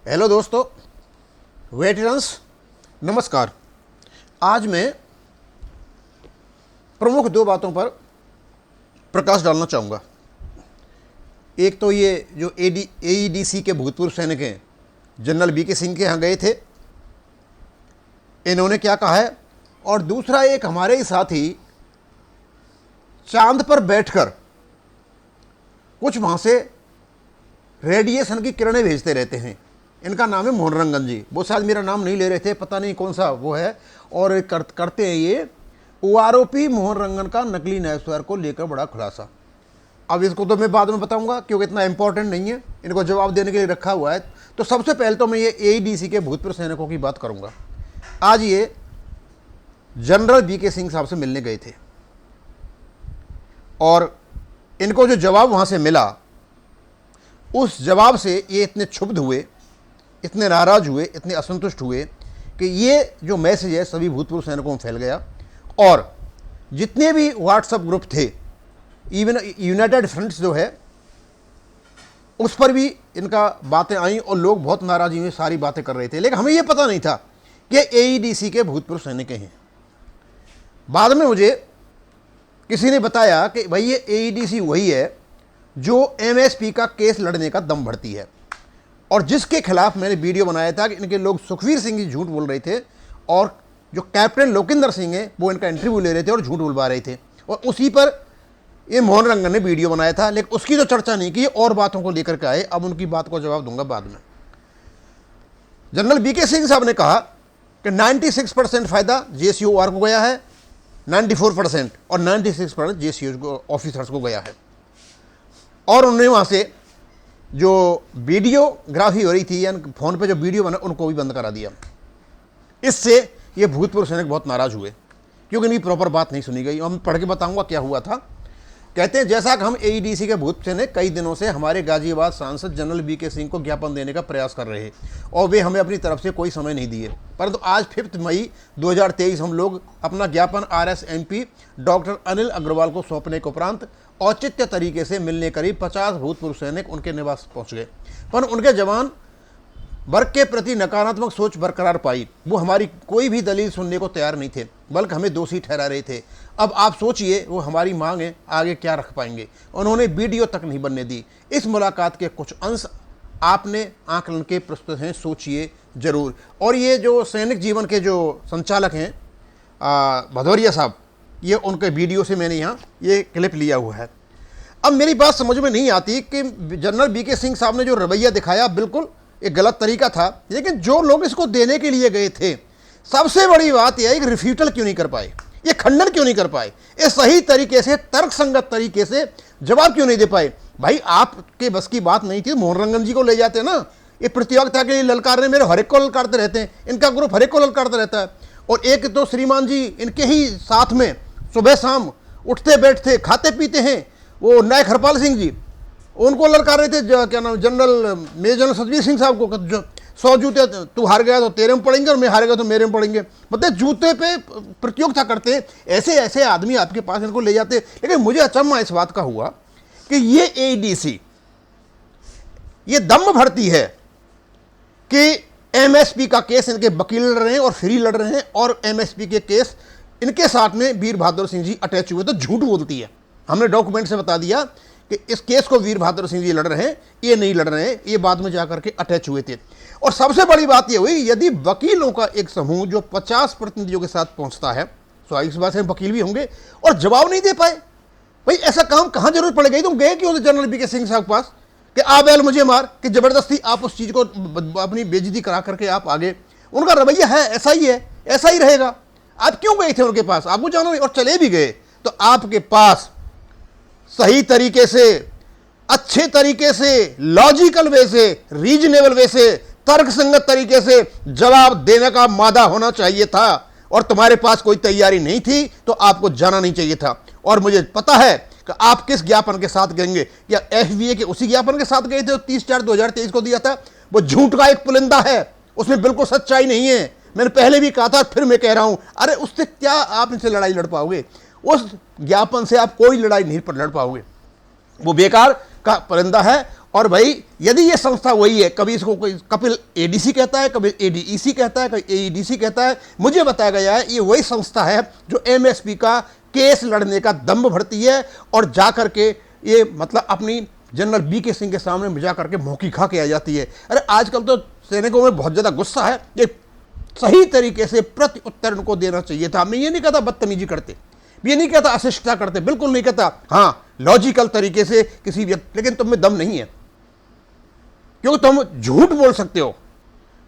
Hello दोस्तों, veterans, नमस्कार। आज मैं प्रमुख दो बातों पर प्रकाश डालना चाहूँगा। एक तो ये जो एईडीसी के भूतपूर्व सैनिक हैं, जनरल बीके सिंह के यहाँ गए थे, इन्होंने क्या कहा है, और दूसरा एक हमारे ही साथी चांद पर बैठकर कुछ वहाँ से रेडिएशन की किरणें भेजते रहते हैं। इनका नाम है मोहन रंगन जी। वो शायद मेरा नाम नहीं ले रहे थे, पता नहीं कौन सा वो है। और करते हैं ये ओआरओपी मोहन रंगन का नकली न्यायस्वर को लेकर बड़ा खुलासा। अब इसको तो मैं बाद में बताऊंगा क्योंकि इतना इंपॉर्टेंट नहीं है, इनको जवाब देने के लिए रखा हुआ है। तो सबसे पहले तो मैं ये एईडीसी के भूतपूर्व सैनिकों की बात करूंगा। आज ये जनरल बीके सिंह साहब से मिलने गए थे और इनको जो जवाब वहाँ से मिला, उस जवाब से ये इतने क्षुब्ध हुए, इतने नाराज हुए, इतने असंतुष्ट हुए कि ये जो मैसेज है सभी भूतपूर्व सैनिकों में फैल गया। और जितने भी व्हाट्सएप ग्रुप थे, इवन यूनाइटेड फ्रंट्स जो है, उस पर भी इनका बातें आई और लोग बहुत नाराजी में सारी बातें कर रहे थे। लेकिन हमें यह पता नहीं था कि एईडीसी के भूतपूर्व सैनिक हैं। बाद में मुझे किसी ने बताया कि भाई ये एईडीसी वही है जो एमएसपी का केस लड़ने का दम भरती है, और जिसके खिलाफ मैंने वीडियो बनाया था कि इनके लोग सुखवीर सिंह जी झूठ बोल रहे थे और जो कैप्टन लोकिंदर सिंह हैं वो इनका इंटरव्यू ले रहे थे और झूठ बुलवा रहे थे। और उसी पर ये मोहन रंगन ने वीडियो बनाया था, लेकिन उसकी तो चर्चा नहीं की और बातों को लेकर के आए। अब उनकी बात को जवाब दूंगा बाद में। जनरल बीके सिंह साहब ने कहा कि 96% फायदा जेसीओआर को गया है, 94% और 96% जेसीओ ऑफिसर्स को गया है। और उन्होंने वहाँ से जो वीडियोग्राफी हो रही थी या फ़ोन पे जो वीडियो बना उनको भी बंद करा दिया। इससे ये भूतपूर्व सैनिक बहुत नाराज़ हुए क्योंकि इनकी प्रॉपर बात नहीं सुनी गई। हम पढ़ के बताऊंगा क्या हुआ था। कहते हैं जैसा कि हम एईडीसी के भूत सैनिक कई दिनों से हमारे गाजियाबाद सांसद जनरल बीके सिंह को ज्ञापन देने का प्रयास कर रहे हैं और वे हमें अपनी तरफ से कोई समय नहीं दिए, परंतु आज 5 मई 2023 हम लोग अपना ज्ञापन आरएसएमपी डॉक्टर अनिल अग्रवाल को सौंपने के उपरांत औचित्य तरीके से मिलने करीब 50 भूतपूर्व सैनिक उनके निवास पहुंच गए, पर उनके जवान वर्ग के प्रति नकारात्मक सोच बरकरार पाई। वो हमारी कोई भी दलील सुनने को तैयार नहीं थे, बल्कि हमें दोषी ठहरा रहे थे। अब आप सोचिए वो हमारी मांगें आगे क्या रख पाएंगे। उन्होंने वीडियो तक नहीं बनने दी। इस मुलाकात के कुछ अंश आपने आकलन के प्रस्तुत हैं, सोचिए जरूर। और ये जो सैनिक जीवन के जो संचालक हैं भदौरिया साहब, ये उनके वीडियो से मैंने यहाँ ये क्लिप लिया हुआ है। अब मेरी बात समझ में नहीं आती कि जनरल बीके सिंह साहब ने जो रवैया दिखाया बिल्कुल एक गलत तरीका था, लेकिन जो लोग इसको देने के लिए गए थे, सबसे बड़ी बात यह है कि रिफ्यूटल क्यों नहीं कर पाए, ये खंडन क्यों नहीं कर पाए, ये सही तरीके से तर्कसंगत तरीके से जवाब क्यों नहीं दे पाए। भाई आपके बस की बात नहीं थी, मोहन रंगन जी को ले जाते ना। ये प्रतियोगिता के लिए ललकारने मेरे हर एक को ललकारते रहते हैं, इनका ग्रुप हर एक को ललकारता रहता है। और एक तो श्रीमान जी इनके ही साथ में सुबह शाम उठते बैठते खाते पीते हैं, वो नायक हरपाल सिंह जी, उनको ललकार रहे थे क्या नाम, general major general Satvir Singh साहब को, जो 100 जूते तू हार गया तो तेरे में पड़ेंगे और मैं हार गया तो मेरे में पड़ेंगे। मतलब जूते पे प्रतियोगिता करते, ऐसे ऐसे आदमी आपके पास इनको ले जाते। लेकिन मुझे अचंभा इस बात का हुआ कि ये एईडीसी ये दम भरती है कि एमएसपी का केस इनके वकील लड़ रहे हैं और फ्री लड़ रहे हैं, और एमएसपी के केस इनके साथ में वीर बहादुर सिंह जी अटैच हुए। तो झूठ बोलती है। हमने डॉक्यूमेंट से बता दिया कि इस केस को वीर बहादुर सिंह जी लड़ रहे हैं, ये नहीं लड़ रहे हैं, ये बाद में जाकर के अटैच हुए थे। और सबसे बड़ी बात ये हुई, यदि वकीलों का एक समूह जो 50 प्रतिनिधियों के साथ पहुंचता है, स्वाभाविक बात है वकील भी होंगे, और जवाब नहीं दे पाए, भाई ऐसा काम कहाँ जरूरत पड़ गई। तुम गए क्यों थे जनरल बीके सिंह साहब के पास कि आ बैल मुझे मार, कि जबरदस्ती आप उस चीज़ को अपनी बेइज्जती करा करके आप आगे। उनका रवैया है ऐसा ही है, ऐसा ही रहेगा। आप क्यों गए थे उनके पास, आपको जाना नहीं, और चले भी गए तो आपके पास सही तरीके से, अच्छे तरीके से, लॉजिकल वे से, रीजनेबल वे से, तर्कसंगत तरीके से जवाब देने का मादा होना चाहिए था। और तुम्हारे पास कोई तैयारी नहीं थी तो आपको जाना नहीं चाहिए था। और मुझे पता है कि आप किस ज्ञापन के साथ गएंगे, या एफबीए के उसी ज्ञापन के साथ गए थे जो 30/4/2023 को दिया था। वो झूठ का एक पुलिंदा है, उसमें बिल्कुल सच्चाई नहीं है। मैंने पहले भी कहा था, फिर मैं कह रहा हूं, अरे उससे क्या आप इनसे लड़ाई लड़ पाओगे, उस ज्ञापन से आप कोई लड़ाई नहीं लड़ पाओगे। वो बेकार का परिंदा है और भाई यदि ये संस्था वही है, कभी इसको कोई कपिल एडीसी कहता है, कभी एडीईसी कहता है, कभी एईडीसी कहता है, मुझे बताया गया है ये वही संस्था है जो एमएसपी का केस लड़ने का दम्भ भरती है और जा करके ये मतलब अपनी जनरल बीके सिंह के सामने जा करके मौकी खा के आ जाती है। अरे आजकल तो सैनिकों में बहुत ज़्यादा गुस्सा है, ये सही तरीके से प्रति उत्तर उनको देना चाहिए था। मैं ये नहीं कहता बदतमीजी करते, ये नहीं कहता अशिष्टता करते, बिल्कुल नहीं कहता, हाँ लॉजिकल तरीके से किसी व्यक्ति, लेकिन तुम में दम नहीं है क्योंकि तुम झूठ बोल सकते हो।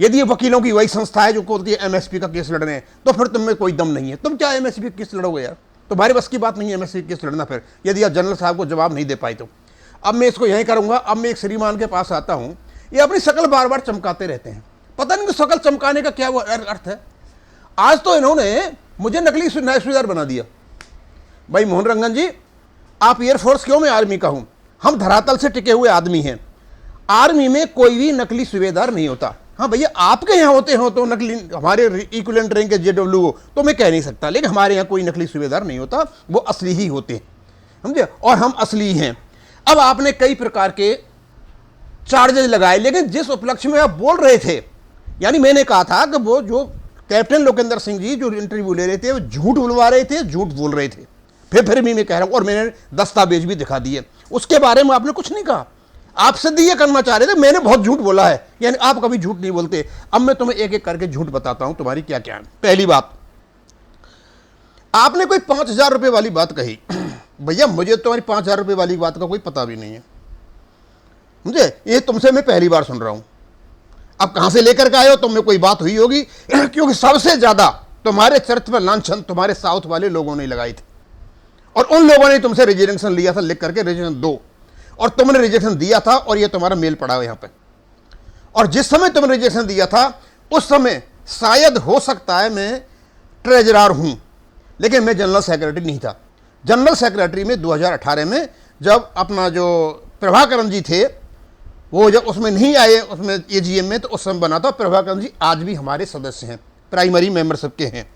यदि ये वकीलों की वही संस्था है जो बोलती है एमएसपी का केस लड़ने हैं, तो फिर तुम में कोई दम नहीं है। तुम क्या एमएसपी का केस लड़ोगे यार? तुम्हारे बस की बात नहीं है एमएसपी केस लड़ना फिर, यदि आप जनरल साहब को जवाब नहीं दे पाए तो। अब मैं इसको यही करूंगा। अब मैं एक श्रीमान के पास आता हूं, ये अपनी शकल बार बार चमकाते रहते हैं, पता नहीं कि शकल चमकाने का क्या वो अर्थ है। आज तो इन्होंने मुझे नकली सूबेदार बना दिया। भाई मोहन रंगन जी, आप एयरफोर्स क्यों, मैं आर्मी का हूं, हम धरातल से टिके हुए आदमी हैं। आर्मी में कोई भी नकली सूबेदार नहीं होता। हाँ भैया आपके यहाँ होते हो तो नकली, हमारे इक्विवेलेंट रैंक के जेडब्ल्यू तो मैं कह नहीं सकता, लेकिन हमारे यहाँ कोई नकली सूबेदार नहीं होता, वो असली ही होते हैं, समझे, और हम असली हैं। अब आपने कई प्रकार के चार्जेस लगाए, लेकिन जिस उपलक्ष्य में आप बोल रहे थे, यानी मैंने कहा था कि वो जो कैप्टन लोकेंद्र सिंह जी जो इंटरव्यू ले रहे थे वो झूठ बुलवा रहे थे, झूठ बोल रहे थे, फिर भी मैं कह रहा हूं, और मैंने दस्तावेज भी दिखा दिए, उसके बारे में आपने कुछ नहीं कहा। आप सिद्ध ये करना चाह रहे थे मैंने बहुत झूठ बोला है, यानी आप कभी झूठ नहीं बोलते। अब मैं तुम्हें एक एक करके झूठ बताता हूं तुम्हारी क्या क्या है। पहली बात, आपने कोई 5,000 रुपए वाली बात कही। भैया मुझे तुम्हारी 5,000 रुपए वाली बात का कोई पता भी नहीं है, मुझे ये तुमसे मैं पहली बार सुन रहा हूं। अब कहां से लेकर के आए हो, तुम में कोई बात हुई होगी, क्योंकि सबसे ज्यादा तुम्हारे चरित्र पर लांछन तुम्हारे साउथ वाले लोगों ने लगाई थी, और उन लोगों ने तुमसे रिजर्वेशन लिया था, लिख करके रिजर्वेशन दो, और तुमने रिजर्वेशन दिया था, और ये तुम्हारा मेल पड़ा है यहां पे। और जिस समय तुमने रिजर्वेशन दिया था उस समय शायद हो सकता है मैं ट्रेजरर हूं, लेकिन मैं जनरल सेक्रेटरी नहीं था। जनरल सेक्रेटरी में 2018 में जब अपना जो प्रभाकरन जी थे वो जब उसमें नहीं आए, उसमें एजीएम में, तो उस समय बना था। प्रभाकरन जी आज भी हमारे सदस्य हैं, प्राइमरी मेंबरशिप के हैं।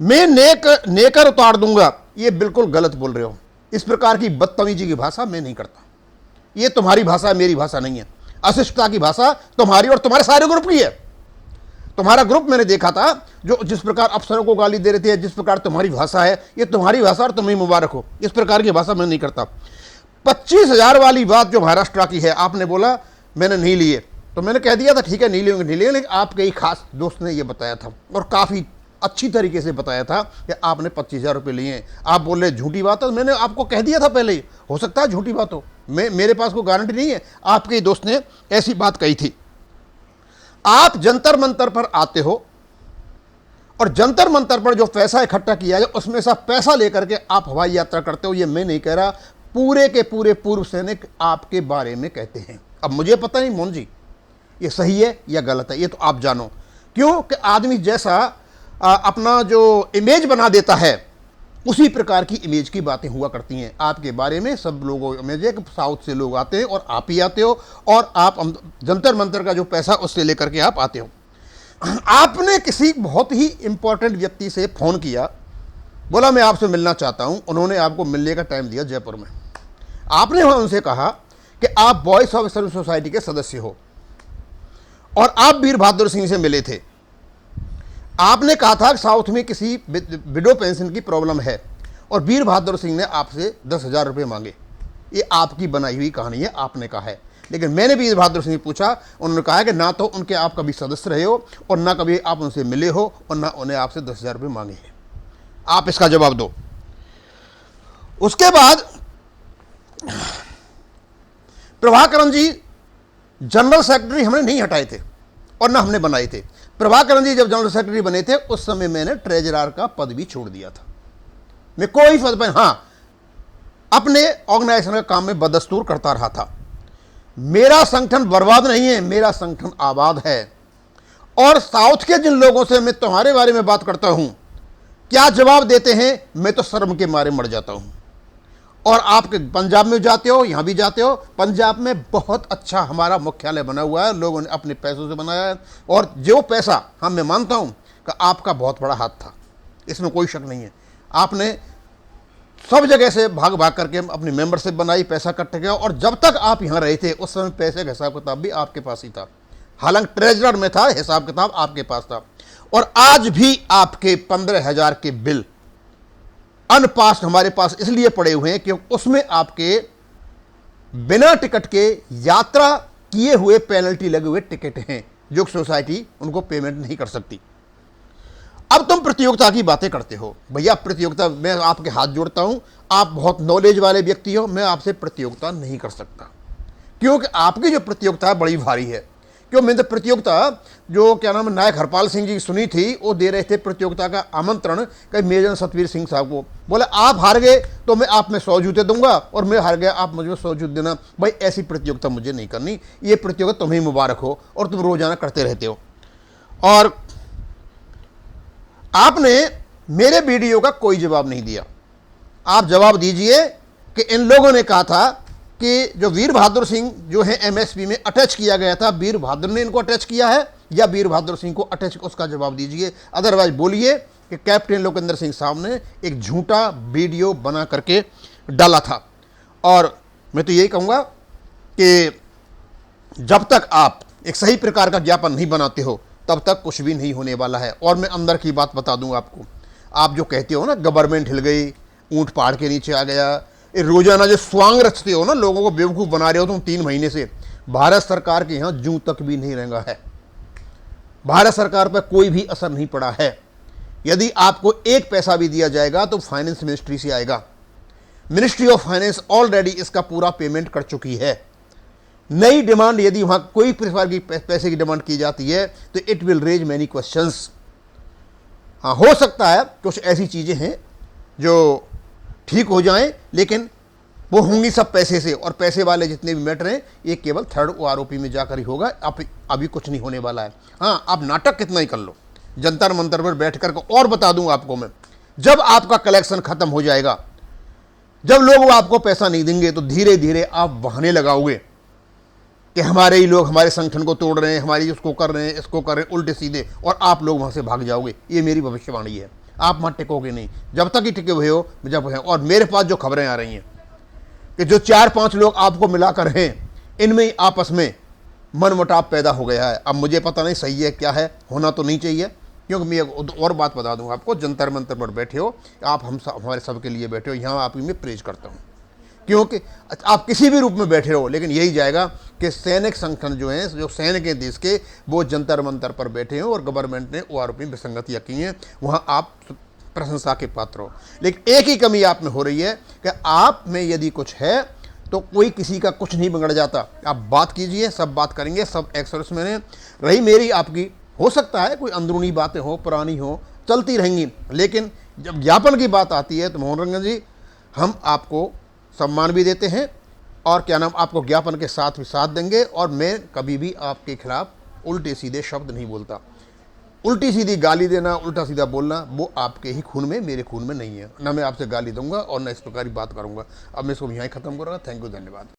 मैं नेकर उतार दूंगा, ये बिल्कुल गलत बोल रहे हो। इस प्रकार की बदतमीजी की भाषा मैं नहीं करता, ये तुम्हारी भाषा है, मेरी भाषा नहीं है। अशिष्टता की भाषा तुम्हारी और तुम्हारे सारे ग्रुप की है। तुम्हारा ग्रुप मैंने देखा था जो जिस प्रकार अफसरों को गाली दे रहे थे, जिस प्रकार तुम्हारी भाषा है, ये तुम्हारी भाषा और तुम्हें मुबारक हो। इस प्रकार की भाषा मैं नहीं करता। 25,000 वाली बात जो महाराष्ट्र की है, आपने बोला मैंने नहीं लिए, तो मैंने कह दिया था ठीक है नहीं लेंगे, नहीं लेंगे, लेकिन आपके ही खास दोस्त ने ये बताया था और काफ़ी अच्छी तरीके से बताया था कि आपने 25,000 रुपये लिए हैं। आप बोल रहे झूठी बात है, मैंने आपको कह दिया था पहले ही, हो सकता है झूठी बात हो, मेरे पास कोई गारंटी नहीं है। आपके ही दोस्त ने ऐसी बात कही थी। आप जंतर मंतर पर आते हो और जंतर मंतर पर जो पैसा इकट्ठा किया जाए उसमें से पैसा लेकर के आप हवाई यात्रा करते हो। ये मैं नहीं कह रहा, पूरे के पूरे पूर्व सैनिक आपके बारे में कहते हैं। अब मुझे पता नहीं मोहन जी ये सही है या गलत है, ये तो आप जानो, क्यों कि आदमी जैसा अपना जो इमेज बना देता है उसी प्रकार की इमेज की बातें हुआ करती हैं आपके बारे में। सब लोगों इमेज है कि साउथ से लोग आते हैं और आप ही आते हो, और आप जंतर मंतर का जो पैसा उससे लेकर के आप आते हो। आपने किसी बहुत ही इंपॉर्टेंट व्यक्ति से फ़ोन किया, बोला मैं आपसे मिलना चाहता हूं, उन्होंने आपको मिलने का टाइम दिया जयपुर में। आपने वहाँ उनसे कहा कि आप बॉयज ऑफ सर्विस सोसाइटी के सदस्य हो और आप वीर बहादुर सिंह से मिले थे। आपने कहा था कि साउथ में किसी विडो पेंशन की प्रॉब्लम है और वीर बहादुर सिंह ने आपसे 10,000 रुपये मांगे। ये आपकी बनाई हुई कहानी है, आपने कहा है, लेकिन मैंने वीर बहादुर सिंह से पूछा, उन्होंने कहा कि ना तो उनके आप कभी सदस्य रहे हो और ना कभी आप उनसे मिले हो और ना उन्हें आपसे 10,000 रुपये मांगे हैं। आप इसका जवाब दो। उसके बाद प्रभाकरन जी जनरल सेक्रेटरी हमने नहीं हटाए थे और ना हमने बनाए थे। प्रभाकरन जी जब जनरल सेक्रेटरी बने थे उस समय मैंने ट्रेजरर का पद भी छोड़ दिया था। मैं कोई पद पर, हाँ, अपने ऑर्गेनाइजेशन के काम में बदस्तूर करता रहा था। मेरा संगठन बर्बाद नहीं है, मेरा संगठन आबाद है। और साउथ के जिन लोगों से मैं तुम्हारे बारे में बात करता हूं, क्या जवाब देते हैं, मैं तो शर्म के मारे मर जाता हूं। और आप पंजाब में जाते हो, यहां भी जाते हो, पंजाब में बहुत अच्छा हमारा मुख्यालय बना हुआ है, लोगों ने अपने पैसों से बनाया है। और जो पैसा, हाँ मैं मानता हूं कि आपका बहुत बड़ा हाथ था, इसमें कोई शक नहीं है। आपने सब जगह से भाग भाग करके अपनी मेंबरशिप बनाई, पैसा इकट्ठा किया, और जब तक आप यहाँ रहे थे उस समय पैसे का हिसाब किताब भी आपके पास ही था। हालांकि ट्रेजरर में था, हिसाब किताब आपके पास था। और आज भी आपके 15,000 के बिल अनपास्ड हमारे पास इसलिए पड़े हुए हैं कि उसमें आपके बिना टिकट के यात्रा किए हुए पेनल्टी लगे हुए टिकट हैं, जो सोसाइटी उनको पेमेंट नहीं कर सकती। अब तुम प्रतियोगिता की बातें करते हो। भैया प्रतियोगिता, मैं आपके हाथ जोड़ता हूं, आप बहुत नॉलेज वाले व्यक्ति हो, मैं आपसे प्रतियोगिता नहीं कर सकता, क्योंकि आपकी जो प्रतियोगिता है बड़ी भारी है। क्यों? मैंने तो प्रतियोगिता जो क्या नाम है नायक हरपाल सिंह जी की सुनी थी, वो दे रहे थे प्रतियोगिता का आमंत्रण कई मेजर सतवीर सिंह साहब को। बोले आप हार गए तो मैं आप में 100 जूते दूंगा, और मैं हार गया आप मुझे 100 जूते देना। भाई ऐसी प्रतियोगिता मुझे नहीं करनी, ये प्रतियोगिता तुम्हें मुबारक हो, और तुम रोजाना करते रहते हो। और आपने मेरे वीडियो का कोई जवाब नहीं दिया। आप जवाब दीजिए कि इन लोगों ने कहा था कि जो वीर बहादुर सिंह जो है एमएसपी में अटैच किया गया था, वीर बहादुर ने इनको अटैच किया है या वीर बहादुर सिंह को अटैच, उसका जवाब दीजिए। अदरवाइज बोलिए कि कैप्टन लोकेंद्र सिंह साहब ने एक झूठा वीडियो बना करके डाला था। और मैं तो यही कहूँगा कि जब तक आप एक सही प्रकार का ज्ञापन नहीं बनाते हो तब तक कुछ भी नहीं होने वाला है। और मैं अंदर की बात बता दूं आपको, आप जो कहते हो ना गवर्नमेंट हिल गई, ऊंट पहाड़ के नीचे आ गया, ये रोजाना जो स्वांग रचते हो ना, लोगों को बेवकूफ़ बना रहे हो तुम 3 महीने से। भारत सरकार के यहाँ जूं तक भी नहीं रंगा है, भारत सरकार पर कोई भी असर नहीं पड़ा है। यदि आपको 1 पैसा भी दिया जाएगा तो फाइनेंस मिनिस्ट्री से आएगा। मिनिस्ट्री ऑफ फाइनेंस ऑलरेडी इसका पूरा पेमेंट कर चुकी है। नई डिमांड यदि वहां कोई प्रकार की पैसे की डिमांड की जाती है तो it will raise many questions. हाँ, हो सकता है कुछ ऐसी चीजें हैं जो ठीक हो जाएं, लेकिन वो होंगी सब पैसे से, और पैसे वाले जितने भी मैटर हैं ये केवल थर्ड आरोपी में जाकर ही होगा। अभी कुछ नहीं होने वाला है। हाँ, आप नाटक कितना ही कर लो, जंतर मंतर पर बैठ कर और बता दूं आपको मैं, जब आपका कलेक्शन खत्म हो जाएगा, जब लोग आपको पैसा नहीं देंगे, तो धीरे धीरे आप बहाने लगाओगे कि हमारे ही लोग हमारे संगठन को तोड़ रहे हैं, हमारी उसको कर रहे हैं, इसको कर रहे हैं, उल्टे सीधे, और आप लोग वहाँ से भाग जाओगे। ये मेरी भविष्यवाणी है। आप वहाँ टिकोगे नहीं जब तक ही टिके हुए हो, जब है। और मेरे पास जो खबरें आ रही हैं कि जो 4-5 लोग आपको मिलाकर हैं, इनमें ही आपस में मनमुटाव पैदा हो गया है। अब मुझे पता नहीं सही है क्या है, होना तो नहीं चाहिए, क्योंकि मैं और बात बता दूँ आपको, जंतर मंतर पर बैठे हो आप, हमारे सबके लिए बैठे हो, यहाँ आप ही मैं प्रेज करता हूँ, क्योंकि आप किसी भी रूप में बैठे हो, लेकिन यही जाएगा कि सैनिक संगठन जो हैं, जो सैनिक हैं देश के, वो जंतर मंतर पर बैठे हैं और गवर्नमेंट ने ओआरओपी में विसंगतियाँ की हैं, वहाँ आप प्रशंसा के पात्र हो। लेकिन एक ही कमी आप में हो रही है कि आप में यदि कुछ है तो कोई किसी का कुछ नहीं बिगड़ जाता। आप बात कीजिए, सब बात करेंगे, सब एक्सर्स में रही मेरी आपकी, हो सकता है कोई अंदरूनी बातें हो, पुरानी हो, चलती रहेंगी, लेकिन जब ज्ञापन की बात आती है तो मोहन रंजन जी, हम आपको सम्मान भी देते हैं और क्या नाम आपको ज्ञापन के साथ भी साथ देंगे। और मैं कभी भी आपके खिलाफ उल्टे सीधे शब्द नहीं बोलता। उल्टी सीधी गाली देना, उल्टा सीधा बोलना, वो आपके ही खून में, मेरे खून में नहीं है। ना मैं आपसे गाली दूंगा और ना इस प्रकार की बात करूंगा। अब मैं इसको यहीं ख़त्म करूँगा। थैंक यू, धन्यवाद।